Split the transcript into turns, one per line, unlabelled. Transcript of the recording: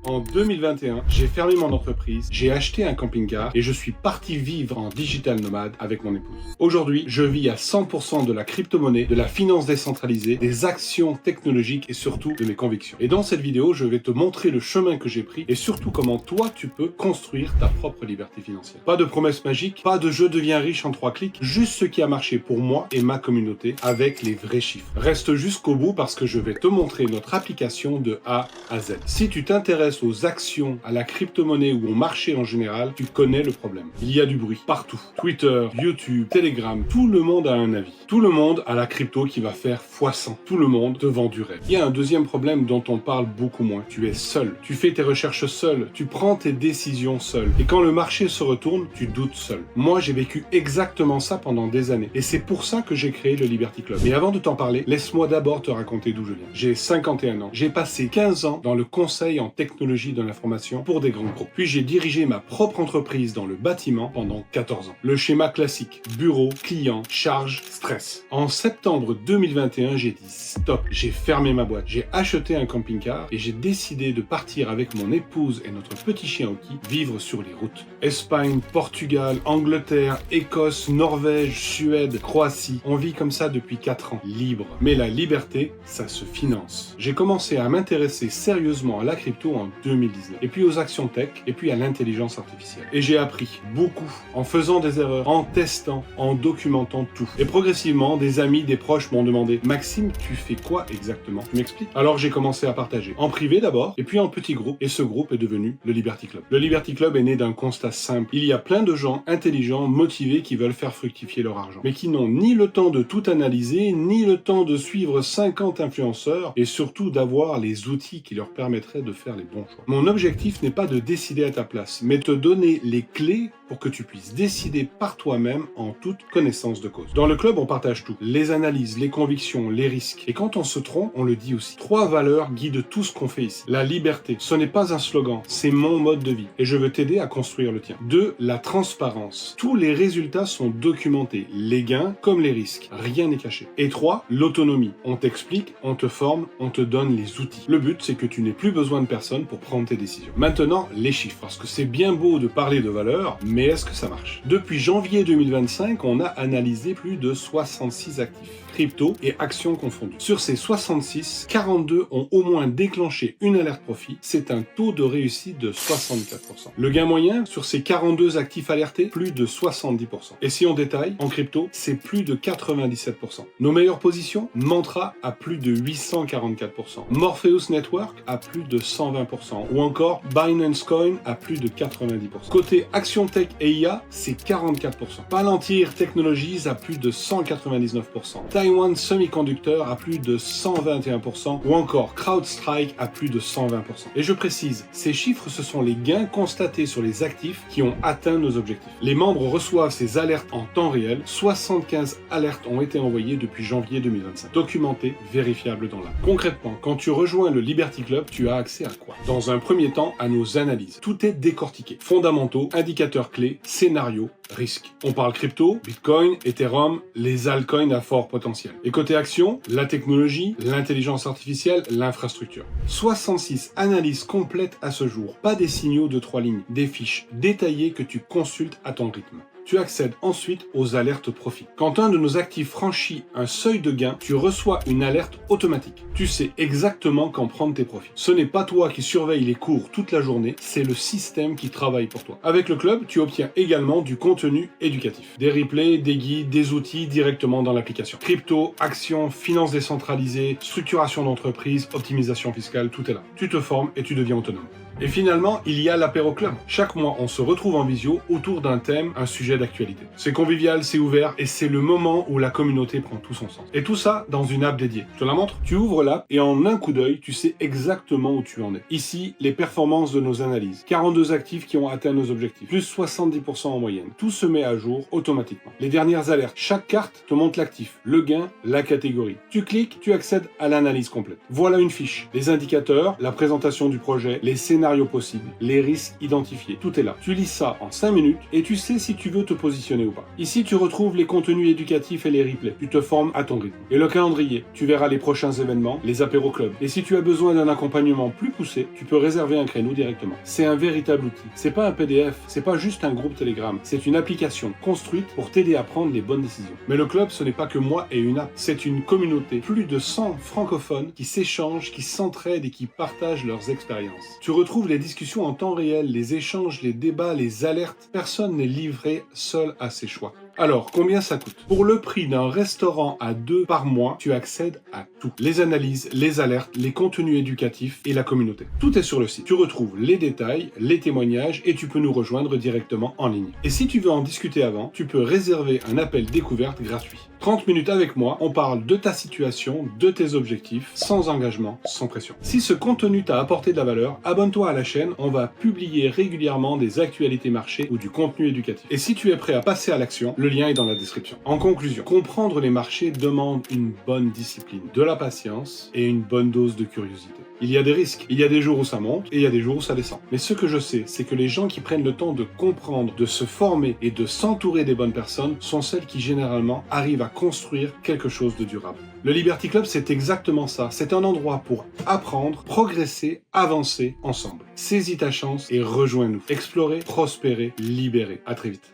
En 2021, j'ai fermé mon entreprise, j'ai acheté un camping-car et je suis parti vivre en digital nomade avec mon épouse. Aujourd'hui, je vis à 100% de la crypto-monnaie, de la finance décentralisée, des actions technologiques et surtout de mes convictions. Et dans cette vidéo, je vais te montrer le chemin que j'ai pris et surtout comment toi, tu peux construire ta propre liberté financière. Pas de promesses magiques, pas de je deviens riche en 3 clics, juste ce qui a marché pour moi et ma communauté avec les vrais chiffres. Reste jusqu'au bout parce que je vais te montrer notre application de A à Z. Si tu t'intéresses aux actions, à la crypto-monnaie ou au marché en général, tu connais le problème. Il y a du bruit partout. Twitter, YouTube, Telegram, tout le monde a un avis. Tout le monde a la crypto qui va faire x100. Tout le monde te vend du rêve. Il y a un deuxième problème dont on parle beaucoup moins. Tu es seul. Tu fais tes recherches seul. Tu prends tes décisions seul. Et quand le marché se retourne, tu doutes seul. Moi, j'ai vécu exactement ça pendant des années. Et c'est pour ça que j'ai créé le Liberty Club. Mais avant de t'en parler, laisse-moi d'abord te raconter d'où je viens. J'ai 51 ans. J'ai passé 15 ans dans le conseil en technologie de l'information pour des grands groupes. Puis j'ai dirigé ma propre entreprise dans le bâtiment pendant 14 ans. Le schéma classique, bureau, client, charge, stress. En septembre 2021, j'ai dit stop. J'ai fermé ma boîte. J'ai acheté un camping-car et j'ai décidé de partir avec mon épouse et notre petit chien Oki vivre sur les routes. Espagne, Portugal, Angleterre, Écosse, Norvège, Suède, Croatie. On vit comme ça depuis 4 ans, libre. Mais la liberté, ça se finance. J'ai commencé à m'intéresser sérieusement à la crypto en 2019, et puis aux actions tech, et puis à l'intelligence artificielle. Et j'ai appris beaucoup, en faisant des erreurs, en testant, en documentant tout. Et progressivement, des amis, des proches m'ont demandé « Maxime, tu fais quoi exactement? Tu m'expliques ?» Alors j'ai commencé à partager, en privé d'abord, et puis en petit groupe, et ce groupe est devenu le Liberty Club. Le Liberty Club est né d'un constat simple. Il y a plein de gens intelligents, motivés, qui veulent faire fructifier leur argent, mais qui n'ont ni le temps de tout analyser, ni le temps de suivre 50 influenceurs, et surtout d'avoir les outils qui leur permettraient de faire les bons choix. Mon objectif n'est pas de décider à ta place, mais te donner les clés pour que tu puisses décider par toi-même en toute connaissance de cause. Dans le club, on partage tout. Les analyses, les convictions, les risques. Et quand on se trompe, on le dit aussi. 3 valeurs guident tout ce qu'on fait ici. La liberté, ce n'est pas un slogan, c'est mon mode de vie. Et je veux t'aider à construire le tien. 2. La transparence. Tous les résultats sont documentés. Les gains comme les risques. Rien n'est caché. Et 3. L'autonomie. On t'explique, on te forme, on te donne les outils. Le but, c'est que tu n'aies plus besoin de personne pour prendre tes décisions. Maintenant, les chiffres. Parce que c'est bien beau de parler de valeurs, mais est-ce que ça marche? Depuis janvier 2025, on a analysé plus de 66 actifs, crypto et actions confondues. Sur ces 66, 42 ont au moins déclenché une alerte profit. C'est un taux de réussite de 64%. Le gain moyen sur ces 42 actifs alertés, plus de 70%. Et si on détaille, en crypto, c'est plus de 97%. Nos meilleures positions, Mantra à plus de 844%, Morpheus Network à plus de 120%, ou encore Binance Coin à plus de 90%. Côté Action Tech et IA, c'est 44%. Palantir Technologies à plus de 199%. Taiwan Semiconductor à plus de 121%, ou encore CrowdStrike à plus de 120%. Et je précise, ces chiffres, ce sont les gains constatés sur les actifs qui ont atteint nos objectifs. Les membres reçoivent ces alertes en temps réel. 75 alertes ont été envoyées depuis janvier 2025. Documentées, vérifiables dans l'app. Concrètement, quand tu rejoins le Liberty Club, tu as accès à quoi? Dans un premier temps, à nos analyses. Tout est décortiqué. Fondamentaux, indicateurs clés, scénarios, risques. On parle crypto, Bitcoin, Ethereum, les altcoins à fort potentiel. Et côté action, la technologie, l'intelligence artificielle, l'infrastructure. 66 analyses complètes à ce jour. Pas des signaux de 3 lignes, des fiches détaillées que tu consultes à ton rythme. Tu accèdes ensuite aux alertes profit. Quand un de nos actifs franchit un seuil de gain, tu reçois une alerte automatique. Tu sais exactement quand prendre tes profits. Ce n'est pas toi qui surveille les cours toute la journée, c'est le système qui travaille pour toi. Avec le club, tu obtiens également du contenu éducatif. Des replays, des guides, des outils directement dans l'application. Crypto, actions, finances décentralisées, structuration d'entreprise, optimisation fiscale, tout est là. Tu te formes et tu deviens autonome. Et finalement, il y a l'apéro club. Chaque mois, on se retrouve en visio autour d'un thème, un sujet d'actualité. C'est convivial, c'est ouvert et c'est le moment où la communauté prend tout son sens. Et tout ça dans une app dédiée. Je te la montre? Tu ouvres l'app et en un coup d'œil, tu sais exactement où tu en es. Ici, les performances de nos analyses. 42 actifs qui ont atteint nos objectifs. Plus 70% en moyenne. Tout se met à jour automatiquement. Les dernières alertes. Chaque carte te montre l'actif, le gain, la catégorie. Tu cliques, tu accèdes à l'analyse complète. Voilà une fiche. Les indicateurs, la présentation du projet, les scénarios scénarios possibles, les risques identifiés, tout est là. Tu lis ça en 5 minutes et tu sais si tu veux te positionner ou pas. Ici, tu retrouves les contenus éducatifs et les replays. Tu te formes à ton rythme. Et le calendrier, tu verras les prochains événements, les apéros clubs. Et si tu as besoin d'un accompagnement plus poussé, tu peux réserver un créneau directement. C'est un véritable outil. C'est pas un PDF, c'est pas juste un groupe Telegram. C'est une application construite pour t'aider à prendre les bonnes décisions. Mais le club, ce n'est pas que moi et une app. C'est une communauté, plus de 100 francophones qui s'échangent, qui s'entraident et qui partagent leurs expériences. Tu retrouves les discussions en temps réel, les échanges, les débats, les alertes. Personne n'est livré seul à ses choix. Alors, combien ça coûte? Pour le prix d'un restaurant à 2 par mois, tu accèdes à tout. Les analyses, les alertes, les contenus éducatifs et la communauté. Tout est sur le site. Tu retrouves les détails, les témoignages et tu peux nous rejoindre directement en ligne. Et si tu veux en discuter avant, tu peux réserver un appel découverte gratuit. 30 minutes avec moi, on parle de ta situation, de tes objectifs, sans engagement, sans pression. Si ce contenu t'a apporté de la valeur, abonne-toi à la chaîne, on va publier régulièrement des actualités marché ou du contenu éducatif. Et si tu es prêt à passer à l'action, le lien est dans la description. En conclusion, comprendre les marchés demande une bonne discipline, de la patience et une bonne dose de curiosité. Il y a des risques, il y a des jours où ça monte et il y a des jours où ça descend. Mais ce que je sais, c'est que les gens qui prennent le temps de comprendre, de se former et de s'entourer des bonnes personnes sont celles qui généralement arrivent à construire quelque chose de durable. Le Liberty Club, c'est exactement ça. C'est un endroit pour apprendre, progresser, avancer ensemble. Saisis ta chance et rejoins-nous. Explorer, prospérer, libérer. À très vite.